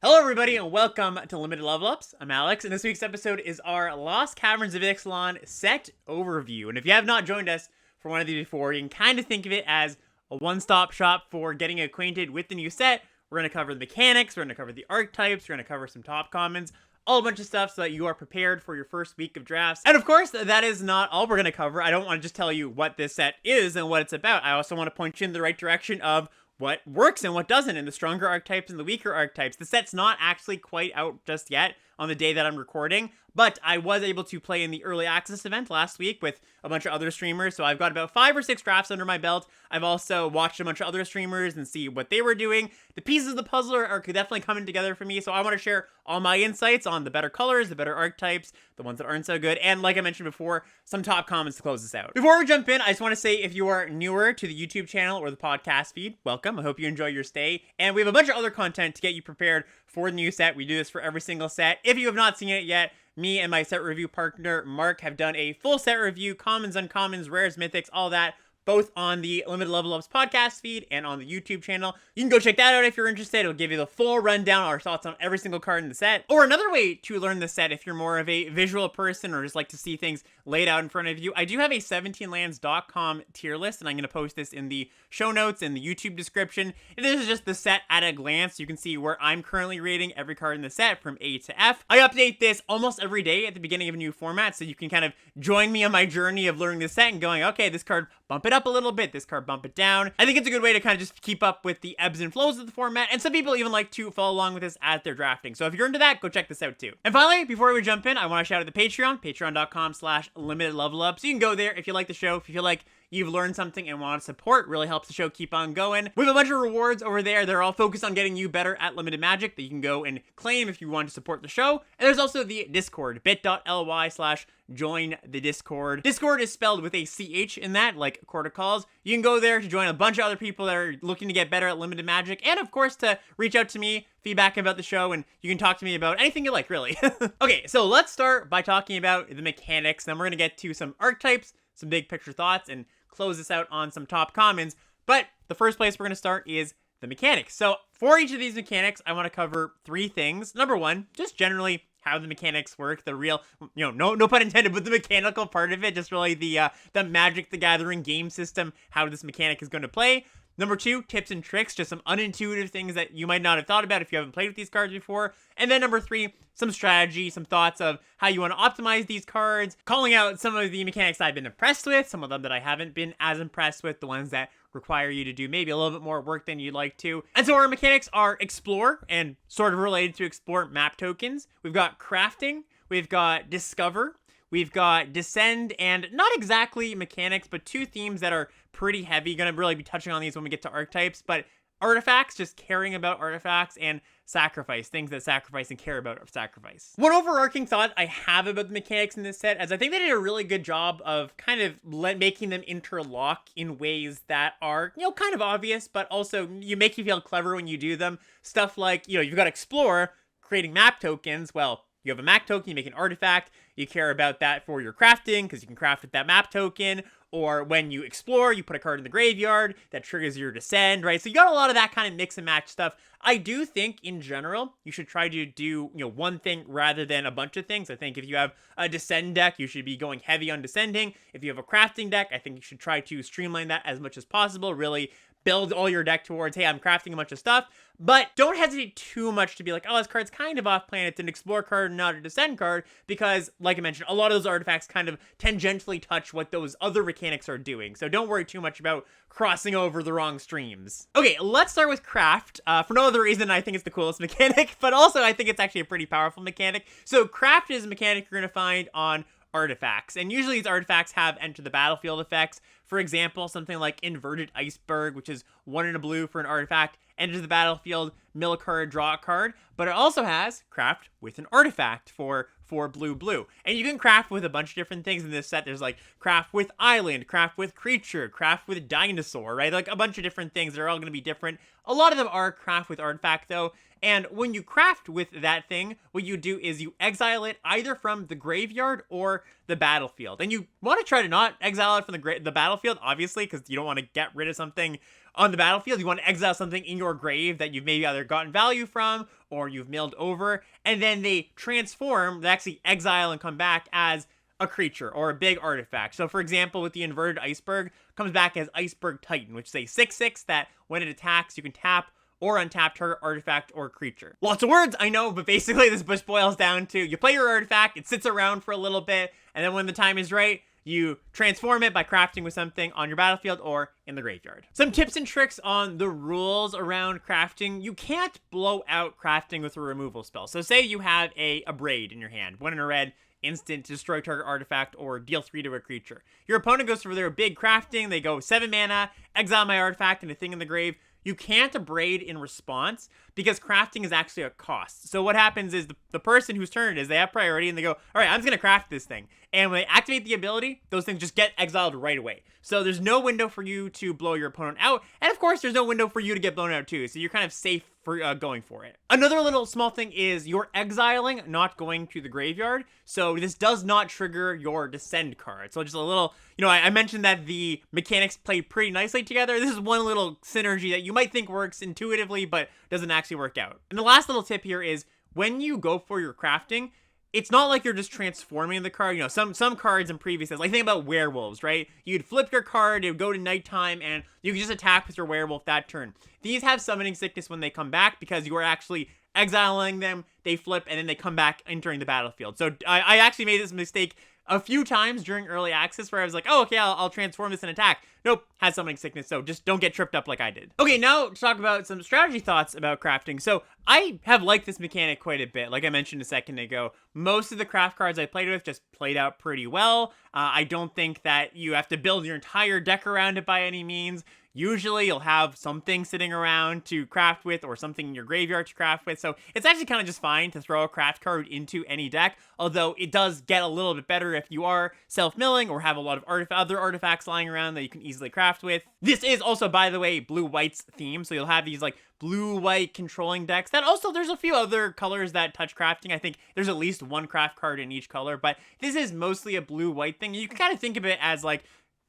Hello everybody and welcome to Limited Level Ups. I'm Alex, and this week's episode is our Lost Caverns of Ixalan set overview. And if you have not joined us for one of these before, you can kind of think of it as a one-stop shop for getting acquainted with the new set. We're going to cover the mechanics, we're going to cover the archetypes, we're going to cover some top commons, all a bunch of stuff so that you are prepared for your first week of drafts. And of course, that is not all we're going to cover. I don't want to just tell you what this set is and what it's about. I also want to point you in the right direction of what works and what doesn't, and the stronger archetypes and the weaker archetypes. The set's not actually quite out just yet on the day that I'm recording, but I was able to play in the early access event last week with a bunch of other streamers, so I've got about 5 or 6 drafts under my belt. I've also watched a bunch of other streamers and see what they were doing. The pieces of the puzzle are definitely coming together for me, so I want to share all my insights on the better colors, the better archetypes, the ones that aren't so good, and like I mentioned before, some top comments to close this out. Before we jump in, I just want to say if you are newer to the YouTube channel or the podcast feed, welcome. I hope you enjoy your stay, and we have a bunch of other content to get you prepared for the new set. We do this for every single set. If you have not seen it yet, me and my set review partner, Mark, have done a full set review, commons, uncommons, rares, mythics, all that, both on the Limited Level Ups podcast feed and on the YouTube channel. You can go check that out if you're interested. It'll give you the full rundown, our thoughts on every single card in the set. Or another way to learn the set, if you're more of a visual person or just like to see things laid out in front of you, I do have a 17lands.com tier list, and I'm going to post this in the show notes and the YouTube description. This is just the set at a glance. You can see where I'm currently rating every card in the set from A to F. I update this almost every day at the beginning of a new format, so you can kind of join me on my journey of learning the set and going, okay, this card, bump it up a little bit, this card, bump it down. I think it's a good way to kind of just keep up with the ebbs and flows of the format, and some people even like to follow along with this as they're drafting. So if you're into that, go check this out too. And finally, before we jump in, I want to shout out the Patreon, patreon.com/limitedlevelups. You can go there if you like the show, if you feel like you've learned something and want to support. Really helps the show keep on going. We have a bunch of rewards over there. They're all focused on getting you better at limited magic that you can go and claim if you want to support the show. And there's also the Discord, bit.ly/join the Discord. Discord is spelled with a CH in that, like Corticals. You can go there to join a bunch of other people that are looking to get better at limited magic, and of course to reach out to me, feedback about the show, and you can talk to me about anything you like, really. Okay, so let's start by talking about the mechanics. Then we're going to get to some archetypes, some big picture thoughts, and close this out on some top commons. But the first place we're going to start is the mechanics. So for each of these mechanics, I want to cover 3 things. Number 1, just generally how the mechanics work, the real, no pun intended, but the mechanical part of it, just really the Magic the Gathering game system, how this mechanic is going to play. Number 2, tips and tricks, just some unintuitive things that you might not have thought about if you haven't played with these cards before. And then number 3, some strategy, some thoughts of how you want to optimize these cards, calling out some of the mechanics I've been impressed with, some of them that I haven't been as impressed with, the ones that require you to do maybe a little bit more work than you'd like to. And so our mechanics are Explore, and sort of related to Explore, map tokens. We've got Crafting, we've got Discover, we've got Descend, and not exactly mechanics, but 2 themes that are pretty heavy. Gonna really be touching on these when we get to archetypes, but artifacts, just caring about artifacts, and sacrifice, things that sacrifice and care about sacrifice. One overarching thought I have about the mechanics in this set is I think they did a really good job of kind of making them interlock in ways that are, kind of obvious, but also make you feel clever when you do them. Stuff like, you've got Explore, creating map tokens. Well, you have a map token, you make an artifact, you care about that for your crafting, because you can craft with that map token, or when you explore, you put a card in the graveyard, that triggers your Descend, right? So you got a lot of that kind of mix and match stuff. I do think, in general, you should try to do, one thing rather than a bunch of things. I think if you have a Descend deck, you should be going heavy on Descending. If you have a crafting deck, I think you should try to streamline that as much as possible, really build all your deck towards, hey, I'm crafting a bunch of stuff, but don't hesitate too much to be like, oh, this card's kind of off plan. It's an Explore card, not a Descend card, because, like I mentioned, a lot of those artifacts kind of tangentially touch what those other mechanics are doing, so don't worry too much about crossing over the wrong streams. Okay, let's start with Craft. For no other reason, I think it's the coolest mechanic, but also I think it's actually a pretty powerful mechanic. So Craft is a mechanic you're going to find on artifacts, and usually these artifacts have enter the battlefield effects. For example, something like Inverted Iceberg, which is 1 in a blue for an artifact, enters the battlefield, mill a card, draw a card, but it also has craft with an artifact for 4 blue. And you can craft with a bunch of different things in this set. There's like craft with island, craft with creature, craft with dinosaur, right? Like a bunch of different things that are all going to be different. A lot of them are craft with artifact though. And when you craft with that thing, what you do is you exile it either from the graveyard or the battlefield. And you want to try to not exile it from the battlefield, obviously, because you don't want to get rid of something on the battlefield, you want to exile something in your grave that you've maybe either gotten value from or you've milled over, and then they transform, they actually exile and come back as a creature or a big artifact. So for example, with the inverted iceberg, comes back as Iceberg Titan, which is a 6/6 that when it attacks, you can tap or untap target artifact or creature. Lots of words, I know, but basically this bush boils down to you play your artifact, it sits around for a little bit, and then when the time is right, you transform it by crafting with something on your battlefield or in the graveyard. Some tips and tricks on the rules around crafting. You can't blow out crafting with a removal spell. So say you have a Braid in your hand, 1 in a red, instant, destroy target artifact, or deal 3 to a creature. Your opponent goes for their big crafting, they go 7 mana, exile my artifact and a thing in the grave. You can't Braid in response because crafting is actually a cost. So what happens is the person whose turn it is, they have priority and they go, all right, I'm just going to craft this thing. And when they activate the ability, those things just get exiled right away. So there's no window for you to blow your opponent out. And of course, there's no window for you to get blown out too. So you're kind of safe for going for it. Another little small thing is you're exiling, not going to the graveyard. So this does not trigger your Descend card. So just a little, I mentioned that the mechanics play pretty nicely together. This is one little synergy that you might think works intuitively, but doesn't actually work out. And the last little tip here is when you go for your crafting, it's not like you're just transforming the card. Some cards in previous, like think about werewolves, right? You'd flip your card, it would go to nighttime, and you could just attack with your werewolf that turn. These have summoning sickness when they come back because you are actually exiling them, they flip, and then they come back entering the battlefield. So I actually made this mistake a few times during early access where I was like, oh, okay, I'll transform this and attack. Nope, has summoning sickness, so just don't get tripped up like I did. Okay, now to talk about some strategy thoughts about crafting. So I have liked this mechanic quite a bit. Like I mentioned a second ago, most of the craft cards I played with just played out pretty well. I don't think that you have to build your entire deck around it by any means. Usually you'll have something sitting around to craft with or something in your graveyard to craft with. So it's actually kind of just fine to throw a craft card into any deck, although it does get a little bit better if you are self-milling or have a lot of other artifacts lying around that you can easily craft with. This is also, by the way, blue-white's theme, so you'll have these like blue-white controlling decks. That also, there's a few other colors that touch crafting. I think there's at least one craft card in each color, but this is mostly a blue-white thing. You can kind of think of it as like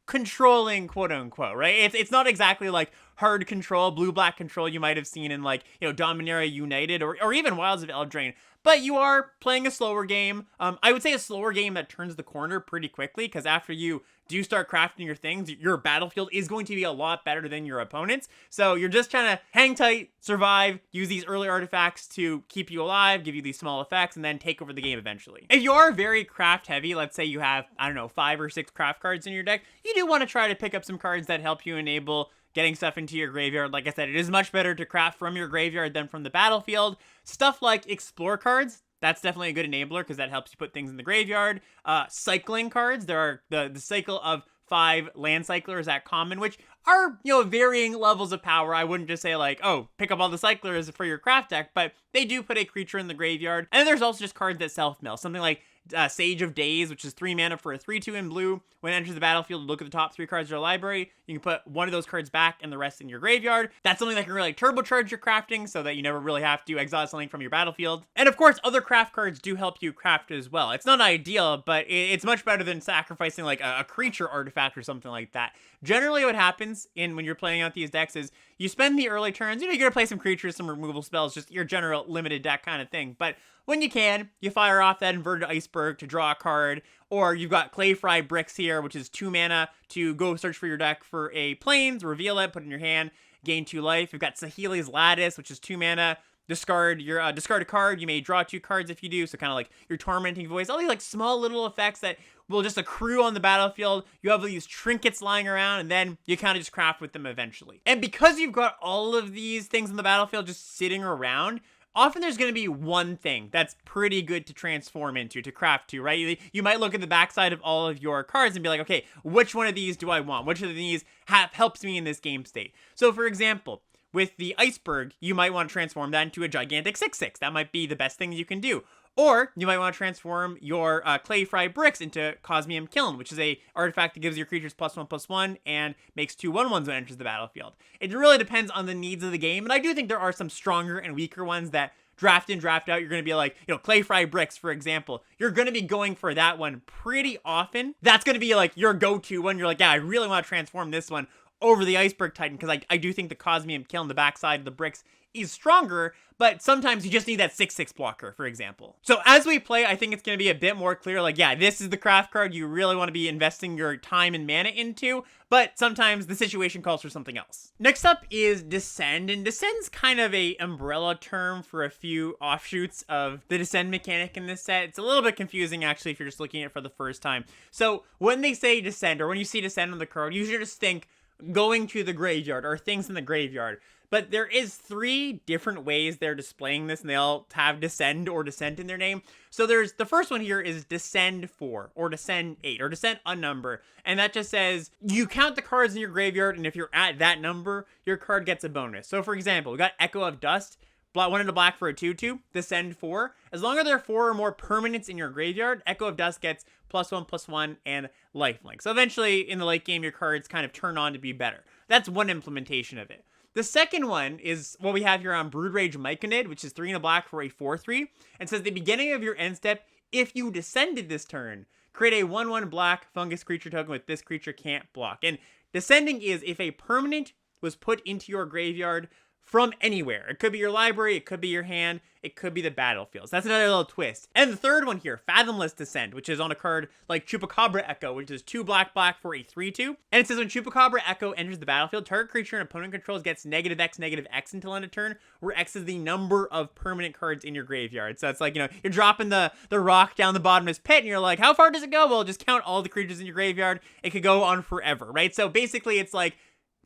controlling, quote unquote, right? It's not exactly like hard control, blue-black control you might have seen in like, Dominaria United or even Wilds of Eldraine. But you are playing a slower game. I would say a slower game that turns the corner pretty quickly, because after you do start crafting your things, your battlefield is going to be a lot better than your opponent's. So you're just trying to hang tight, survive, use these early artifacts to keep you alive, give you these small effects, and then take over the game eventually. If you are very craft heavy, let's say you have, 5 or 6 craft cards in your deck, you do want to try to pick up some cards that help you enable getting stuff into your graveyard. Like I said, it is much better to craft from your graveyard than from the battlefield. Stuff like explore cards, that's definitely a good enabler because that helps you put things in the graveyard. Cycling cards, there are the cycle of 5 land cyclers at common, which are, varying levels of power. I wouldn't just say like, oh, pick up all the cyclers for your craft deck, but they do put a creature in the graveyard. And then there's also just cards that self-mill, something like Sage of Days, which is 3 mana for a 3/2 in blue. When it enters the battlefield, look at the top 3 cards of your library. You can put one of those cards back and the rest in your graveyard. That's something that can really turbocharge your crafting so that you never really have to exile something from your battlefield. And of course, other craft cards do help you craft as well. It's not ideal, but it's much better than sacrificing like a creature artifact or something like that. Generally, what happens when you're playing out these decks is you spend the early turns, you're gonna play some creatures, some removal spells, just your general limited deck kind of thing. But when you can, you fire off that inverted iceberg to draw a card, or you've got Clay Fry Bricks here, which is 2 mana to go search for your deck for a plains, reveal it, put it in your hand, gain 2 life. You've got Saheeli's Lattice, which is 2 mana. Discard a card. You may draw 2 cards if you do, so kind of like your Tormenting Voice. All these like small little effects that will just accrue on the battlefield. You have these trinkets lying around, and then you kind of just craft with them eventually. And because you've got all of these things on the battlefield just sitting around, often there's going to be one thing that's pretty good to transform into, to craft to, right? You might look at the backside of all of your cards and be like, okay, which one of these do I want? Which of these helps me in this game state? So for example, with the iceberg, you might want to transform that into a gigantic 6/6. That might be the best thing you can do. Or you might want to transform your Clay Fry Bricks into Cosmium Kiln, which is a artifact that gives your creatures +1/+1 and makes 2 1/1s when it enters the battlefield. It really depends on the needs of the game, and I do think there are some stronger and weaker ones that draft in, draft out. You're going to be like, Clay Fry Bricks, for example. You're going to be going for that one pretty often. That's going to be like your go-to one. You're like, yeah, I really want to transform this one. over the Iceberg Titan, because I do think the Cosmium Kill on the backside of the bricks is stronger, but sometimes you just need that 6/6 blocker, for example. So as we play, I think it's going to be a bit more clear, like, yeah, this is the craft card you really want to be investing your time and mana into, but sometimes the situation calls for something else. Next up is Descend, and Descend's kind of a umbrella term for a few offshoots of the Descend mechanic in this set. It's a little bit confusing, actually, if you're just looking at it for the first time. So when they say Descend, or when you see Descend on the card, you should just think going to the graveyard, or things in the graveyard. But there is 3 different ways they're displaying this, and they all have Descend or Descent in their name. So there's, the first one here is Descend 4, or Descend 8, or Descend a number. And that just says, you count the cards in your graveyard, and if you're at that number, your card gets a bonus. So for example, we got Echo of Dust, 1 into black for a 2/2, Descend 4. As long as there are 4 or more permanents in your graveyard, Echo of Dust gets +1/+1 and lifelink. So eventually, in the late game, your cards kind of turn on to be better. That's one implementation of it. The second one is what we have here on Brood Rage Myconid, which is 3 into black for a 4/3, and says, the beginning of your end step, if you descended this turn, create a 1/1 black fungus creature token with this creature can't block. And descending is if a permanent was put into your graveyard from anywhere. It could be your library, it could be your hand, it could be the battlefield. So that's another little twist. And the third one here, Fathomless Descent, which is on a card like Chupacabra Echo, which is 2 black for a 3/2. And it says when Chupacabra Echo enters the battlefield, target creature an opponent controls gets -X until end of turn, where X is the number of permanent cards in your graveyard. So it's like, you know, you're dropping the rock down the bottom of his pit, and you're like, how far does it go? Well, just count all the creatures in your graveyard. It could go on forever, right? So basically, it's like,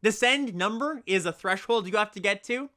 Descend number is a threshold you have to get to.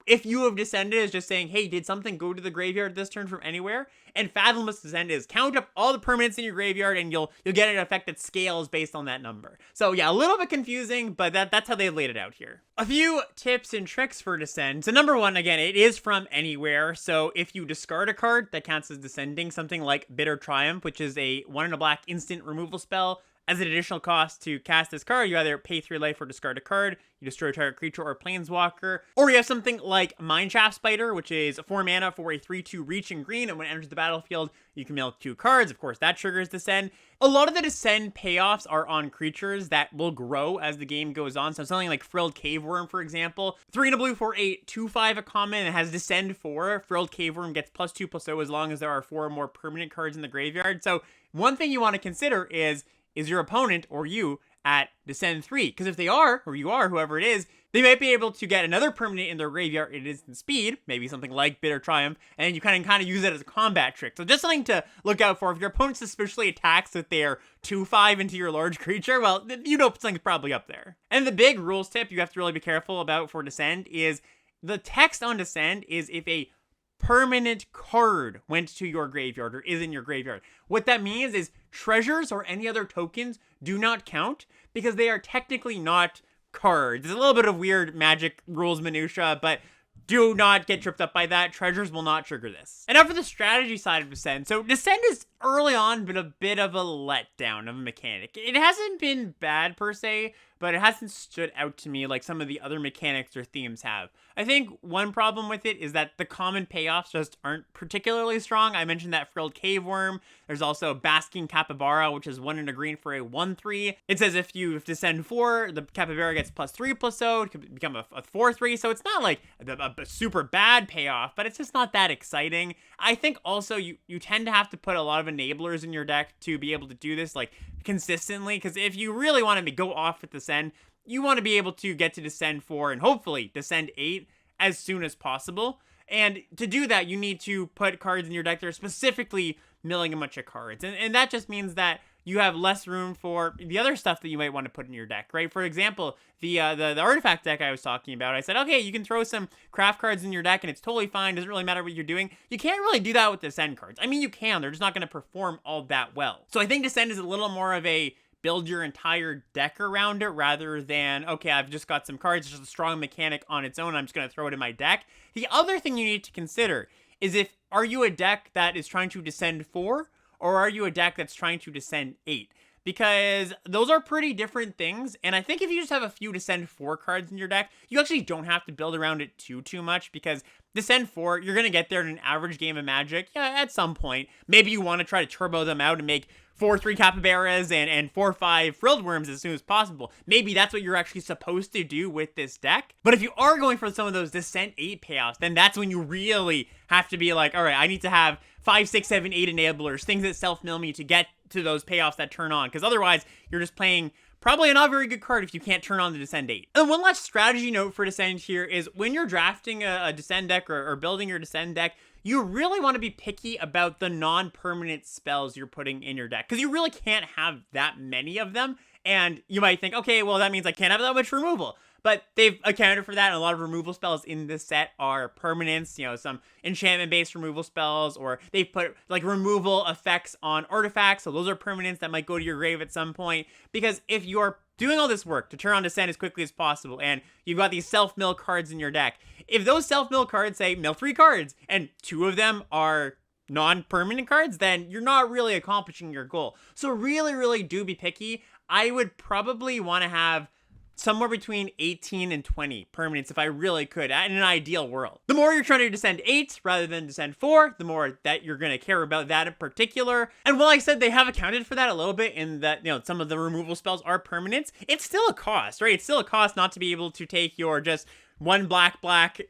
If you have descended, is just saying, hey, did something go to the graveyard this turn from anywhere? And Fathomless Descent is count up all the permanents in your graveyard, and you'll get an effect that scales based on that number. So yeah, a little bit confusing, but that's how they laid it out here. A few tips and tricks for Descend. So number 1, again, it is from anywhere. So if you discard a card that counts as descending, something like Bitter Triumph, which is a 1 and a black instant removal spell, as an additional cost to cast this card, you either pay 3 life or discard a card, you destroy a target creature or planeswalker, or you have something like Mineshaft Spider, which is 4 mana for a 3/2 reach in green, and when it enters the battlefield, you can mill 2 cards. Of course, that triggers Descend. A lot of the Descend payoffs are on creatures that will grow as the game goes on. So something like Frilled Caveworm, for example, 3 and a blue for a 2/5 a common, and has Descend 4. Frilled Caveworm gets +2/+0 as long as there are 4 or more permanent cards in the graveyard. So one thing you want to consider is your opponent or you at Descend 3? Because if they are, or you are, whoever it is, they might be able to get another permanent in their graveyard at instant speed, maybe something like Bitter Triumph, and you kind of use it as a combat trick. So just something to look out for. If your opponent suspiciously attacks with their 2/5 into your large creature, well, you know something's probably up there. And the big rules tip you have to really be careful about for Descend is the text on Descend is if a permanent card went to your graveyard or is in your graveyard. What that means is treasures or any other tokens do not count because they are technically not cards. It's a little bit of weird magic rules minutia, but do not get tripped up by that. Treasures will not trigger this. And now for the strategy side of Descend. So Descend is early on been a bit of a letdown of a mechanic. It hasn't been bad per se, but it hasn't stood out to me like some of the other mechanics or themes have. I think one problem with it is that the common payoffs just aren't particularly strong. I mentioned that Frilled Caveworm. There's also Basking Capybara, which is 1 and a green for a 1/3. It says if you Descend 4, the Capybara gets +3/+0. It could become a 4/3. So it's not like a super bad payoff, but it's just not that exciting. I think also you tend to have to put a lot of enablers in your deck to be able to do this like consistently, because if you really want to go off with Descend, you want to be able to get to Descend 4 and hopefully Descend 8 as soon as possible. And to do that, you need to put cards in your deck that are specifically milling a bunch of cards. And that just means that you have less room for the other stuff that you might want to put in your deck, right? For example, the artifact deck I was talking about, I said, okay, you can throw some craft cards in your deck and it's totally fine. Doesn't really matter what you're doing. You can't really do that with Descend cards. I mean, you can. They're just not going to perform all that well. So I think Descend is a little more of a build your entire deck around it rather than, okay, I've just got some cards, it's just a strong mechanic on its own, I'm just going to throw it in my deck. The other thing you need to consider is are you a deck that is trying to Descend 4 or are you a deck that's trying to Descend 8? Because those are pretty different things, and I think if you just have a few Descend 4 cards in your deck, you actually don't have to build around it too much, because Descend 4, you're going to get there in an average game of Magic, yeah, at some point. Maybe you want to try to turbo them out and make 4-3 capybaras and 4-5 frilled worms as soon as possible. Maybe that's what you're actually supposed to do with this deck. But if you are going for some of those Descent 8 payoffs, then that's when you really have to be like, all right, I need to have 5, 6, 7, 8 enablers, things that self-mill me to get to those payoffs that turn on. Because otherwise, you're just playing probably a not very good card if you can't turn on the Descend 8. And one last strategy note for Descend here is when you're drafting a Descend deck or building your Descend deck, you really want to be picky about the non-permanent spells you're putting in your deck. Because you really can't have that many of them. And you might think, okay, well, that means I can't have that much removal. But they've accounted for that, and a lot of removal spells in this set are permanents, you know, some enchantment-based removal spells, or they've put, like, removal effects on artifacts, so those are permanents that might go to your grave at some point, because if you're doing all this work to turn on Descent as quickly as possible, and you've got these self-mill cards in your deck, if those self-mill cards say, mill 3 cards, and 2 of them are non-permanent cards, then you're not really accomplishing your goal. So really, really do be picky. I would probably want to have somewhere between 18 and 20 permanents if I really could, in an ideal world. The more you're trying to Descend 8 rather than Descend 4, the more that you're going to care about that in particular. And while I said they have accounted for that a little bit in that, you know, some of the removal spells are permanents, it's still a cost, right? It's still a cost not to be able to take your just one black,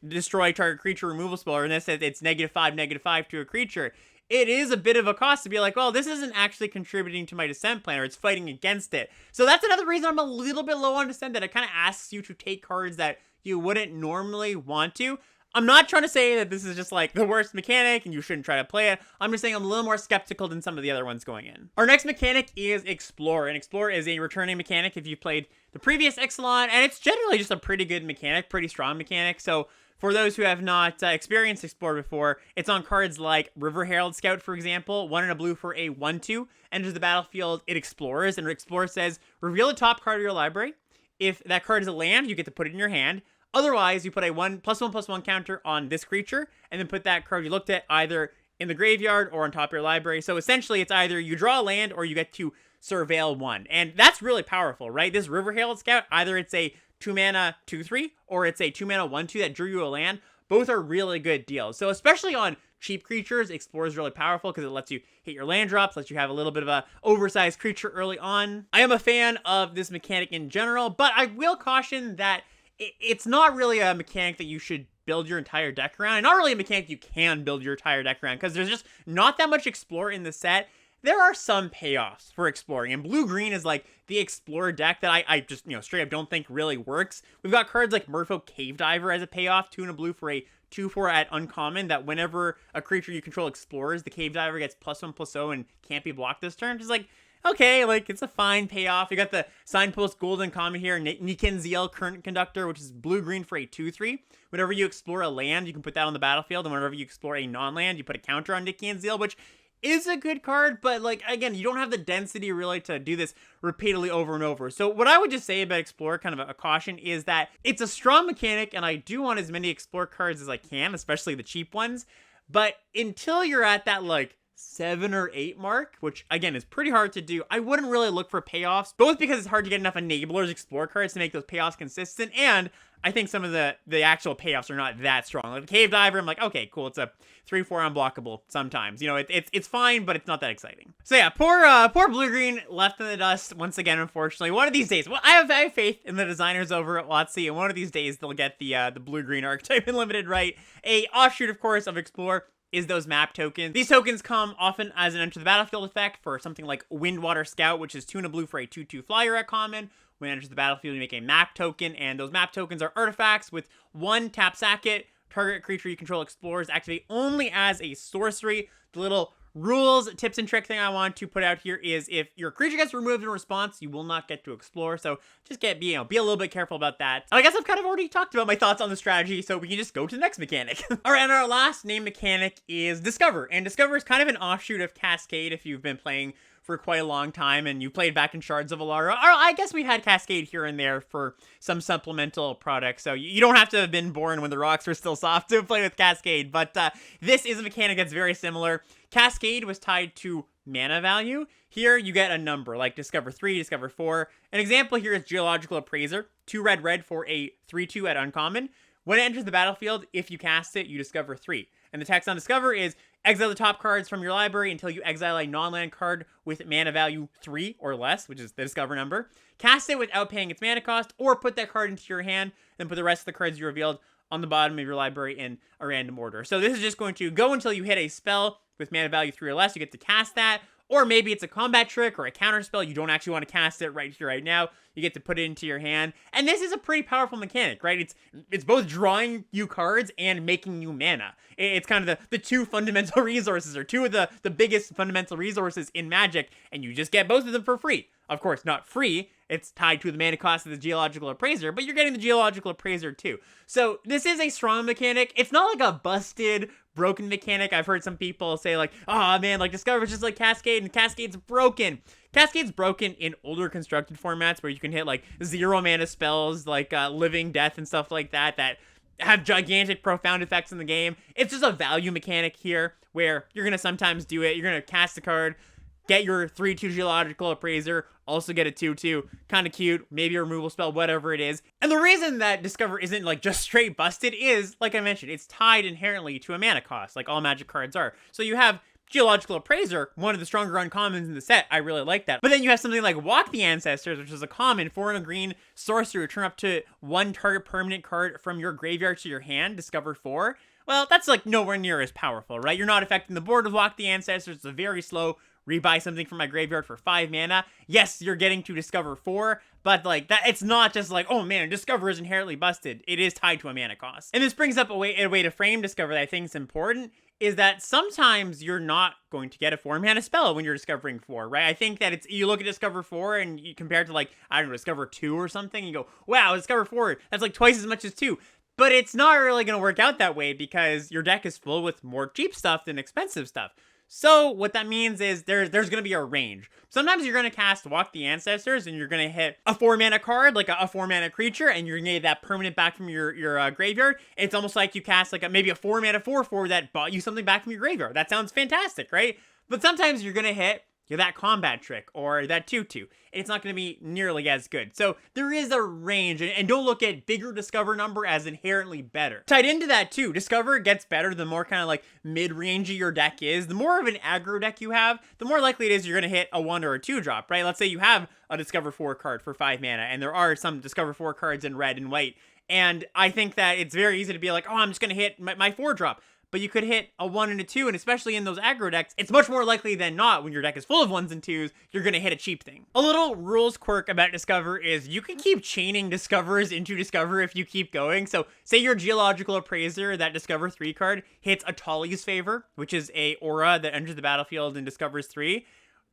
destroy target creature removal spell, or in this it's -5/-5 to a creature. It is a bit of a cost to be like, well, this isn't actually contributing to my Descent plan, or it's fighting against it. So that's another reason I'm a little bit low on Descent, that it kind of asks you to take cards that you wouldn't normally want to. I'm not trying to say that this is just like the worst mechanic and you shouldn't try to play it. I'm just saying I'm a little more skeptical than some of the other ones going in. Our next mechanic is Explore, and Explore is a returning mechanic if you've played the previous Ixalan, and it's generally just a pretty good mechanic, pretty strong mechanic. So for those who have not experienced Explore before, it's on cards like River Herald Scout, for example, 1 and a blue for a 1/2, enters the battlefield, it explores, and Explore says, reveal the top card of your library. If that card is a land, you get to put it in your hand. Otherwise, you put a +1/+1 counter on this creature, and then put that card you looked at either in the graveyard or on top of your library. So essentially, it's either you draw a land or you get to surveil one. And that's really powerful, right? This River Herald Scout, either it's a 2-mana 2/3, or it's a 2-mana 1/2 that drew you a land. Both are really good deals. So especially on cheap creatures, Explore is really powerful because it lets you hit your land drops, lets you have a little bit of a oversized creature early on. I am a fan of this mechanic in general, but I will caution that it's not really a mechanic that you should build your entire deck around, and not really a mechanic you can build your entire deck around, because there's just not that much Explore in the set. There are some payoffs for exploring, and blue-green is like the Explorer deck that I just, you know, straight up don't think really works. We've got cards like Merfolk Cave Diver as a payoff, 2 and a blue for a 2/4 at uncommon, that whenever a creature you control explores, the Cave Diver gets +1/+0 and can't be blocked this turn. Just like, okay, like, it's a fine payoff. You got the Signpost Golden Common here, Nikenziel Current Conductor, which is blue-green for a 2/3. Whenever you explore a land, you can put that on the battlefield, and whenever you explore a non-land, you put a counter on Nikenziel, which is a good card, but, like, again, you don't have the density really to do this repeatedly over and over. So what I would just say about Explore, kind of a caution, is that it's a strong mechanic, and I do want as many Explore cards as I can, especially the cheap ones, but until you're at that, like, 7 or 8 mark, which again is pretty hard to do, I wouldn't really look for payoffs, both because it's hard to get enough enablers, Explore cards, to make those payoffs consistent, and I think some of the actual payoffs are not that strong. Like the Cave Diver, I'm like, okay, cool, it's a 3/4 unblockable sometimes. You know, it's fine, but it's not that exciting. So yeah, poor blue-green left in the dust once again, unfortunately. One of these days, well, I have faith in the designers over at WotC, and one of these days they'll get the blue-green archetype unlimited right. A offshoot, of course, of Explore is those map tokens. These tokens come often as an enter the battlefield effect for something like Windwater Scout, which is 2 and a blue for a 2/2 flyer at common. When it enters the battlefield, you make a map token, and those map tokens are artifacts with 1 tap sack it. Target creature you control explores, activate only as a sorcery. The little rules, tips, and trick thing I want to put out here is if your creature gets removed in response, you will not get to explore. So just be a little bit careful about that. I guess I've kind of already talked about my thoughts on the strategy, so we can just go to the next mechanic. All right, and our last named mechanic is Discover. And Discover is kind of an offshoot of Cascade if you've been playing for quite a long time and you played back in Shards of Alara. Or I guess we had Cascade here and there for some supplemental products, so you don't have to have been born when the rocks were still soft to play with Cascade, but this is a mechanic that's very similar. Cascade was tied to mana value. Here you get a number, like Discover 3, Discover 4. An example here is Geological Appraiser, 2 red for a 3/2 at uncommon. When it enters the battlefield, if you cast it, you discover 3. And the text on discover is exile the top cards from your library until you exile a non-land card with mana value 3 or less, which is the discover number. Cast it without paying its mana cost, or put that card into your hand, then put the rest of the cards you revealed on the bottom of your library in a random order. So this is just going to go until you hit a spell with mana value 3 or less. You get to cast that, or maybe it's a combat trick or a counter spell. You don't actually want to cast it right here, right now. You get to put it into your hand. And this is a pretty powerful mechanic, right? It's both drawing you cards and making you mana. It's kind of the two fundamental resources, or two of the biggest fundamental resources in Magic, and you just get both of them for free. Of course, not free. It's tied to the mana cost of the Geological Appraiser, but you're getting the Geological Appraiser too. So this is a strong mechanic. It's not like a busted, broken mechanic. I've heard some people say like, oh man, like Discover is just like Cascade, and Cascade's broken. Cascade's broken in older constructed formats where you can hit like 0 mana spells like Living Death and stuff like that that have gigantic, profound effects in the game. It's just a value mechanic here where you're going to sometimes do it. You're going to cast a card, get your 3/2 Geological Appraiser, also get a 2/2. Kind of cute. Maybe a removal spell, whatever it is. And the reason that Discover isn't like just straight busted is, like I mentioned, it's tied inherently to a mana cost, like all Magic cards are. So you have Geological Appraiser, one of the stronger uncommons in the set. I really like that. But then you have something like Walk the Ancestors, which is a common 4 and a green sorcery. Return up to 1 target permanent card from your graveyard to your hand, discover 4. Well, that's like nowhere near as powerful, right? You're not affecting the board with Walk the Ancestors. It's a very slow rebuy something from my graveyard for 5 mana. Yes, you're getting to discover 4, but like that, it's not just like, oh man, Discover is inherently busted. It is tied to a mana cost. And this brings up a way to frame Discover that I think is important, is that sometimes you're not going to get a 4 mana spell when you're discovering 4, right? I think that you look at Discover 4 and you compare it to like, I don't know, Discover 2 or something, and you go, wow, Discover 4, that's like twice as much as 2. But it's not really going to work out that way because your deck is full with more cheap stuff than expensive stuff. So what that means is there's going to be a range. Sometimes you're going to cast Walk the Ancestors and you're going to hit a 4 mana card, like a 4 mana creature, and you're going to get that permanent back from your graveyard. It's almost like you cast like maybe a 4 mana 4/4 that bought you something back from your graveyard. That sounds fantastic, right? But sometimes you're going to hit that combat trick or that 2/2, and it's not going to be nearly as good. So there is a range, and don't look at bigger Discover number as inherently better. Tied into that too, Discover gets better the more kind of like mid-rangey your deck is. The more of an aggro deck you have, the more likely it is you're going to hit a 1 or a 2 drop, right? Let's say you have a Discover 4 card for 5 mana, and there are some Discover 4 cards in red and white, and I think that it's very easy to be like, oh, I'm just going to hit my 4 drop. But you could hit a 1 and a 2, and especially in those aggro decks, it's much more likely than not when your deck is full of 1s and 2s, you're going to hit a cheap thing. A little rules quirk about Discover is you can keep chaining Discovers into Discover if you keep going. So say your Geological Appraiser, that Discover 3 card, hits a Tali's Favor, which is a aura that enters the battlefield and discovers 3.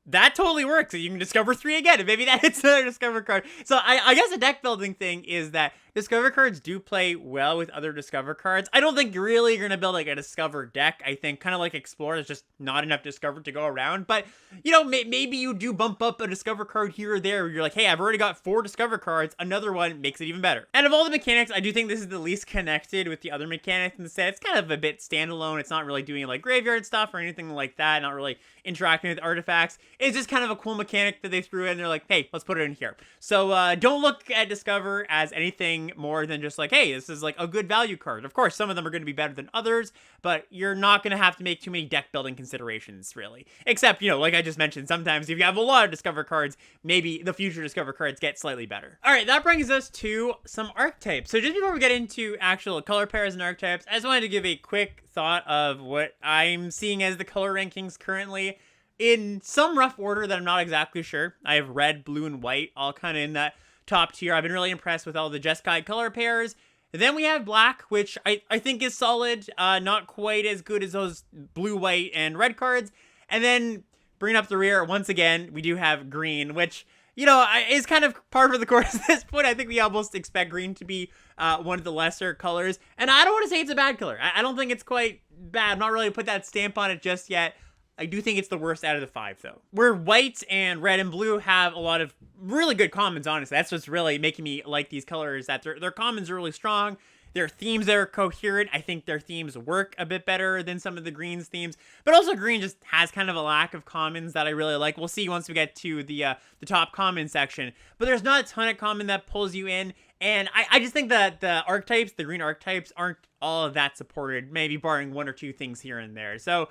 That totally works. You can discover 3 again, and maybe that hits another Discover card. So I guess a deck building thing is that Discover cards do play well with other Discover cards. I don't think really you're going to build like a Discover deck. I think kind of like Explore, there's just not enough Discover to go around. But, you know, maybe you do bump up a Discover card here or there where you're like, hey, I've already got 4 Discover cards. Another one makes it even better. And of all the mechanics, I do think this is the least connected with the other mechanics in the set. It's kind of a bit standalone. It's not really doing like graveyard stuff or anything like that. Not really interacting with artifacts. It's just kind of a cool mechanic that they threw in. They're like, hey, let's put it in here. So don't look at Discover as anything more than just like, hey, this is like a good value card. Of course, some of them are going to be better than others, but you're not going to have to make too many deck building considerations, really. Except, you know, like I just mentioned, sometimes if you have a lot of Discover cards, maybe the future Discover cards get slightly better. All right, that brings us to some archetypes. So just before we get into actual color pairs and archetypes, I just wanted to give a quick thought of what I'm seeing as the color rankings currently. In some rough order that I'm not exactly sure. I have red, blue, and white all kind of in that top tier. I've been really impressed with all the Jeskai color pairs. Then we have black, which I think is solid. Not quite as good as those blue, white, and red cards. And then bringing up the rear, once again, we do have green, which, you know, is kind of par for the course at this point. I think we almost expect green to be one of the lesser colors. And I don't want to say it's a bad color. I don't think it's quite bad. I'm not really put that stamp on it just yet. I do think it's the worst out of the 5, though. Where white and red and blue have a lot of really good commons, honestly. That's what's really making me like these colors, that their commons are really strong. Their themes are coherent. I think their themes work a bit better than some of the green's themes. But also green just has kind of a lack of commons that I really like. We'll see once we get to the top common section. But there's not a ton of common that pulls you in. And I just think that the archetypes, the green archetypes, aren't all of that supported, maybe barring one or two things here and there. So,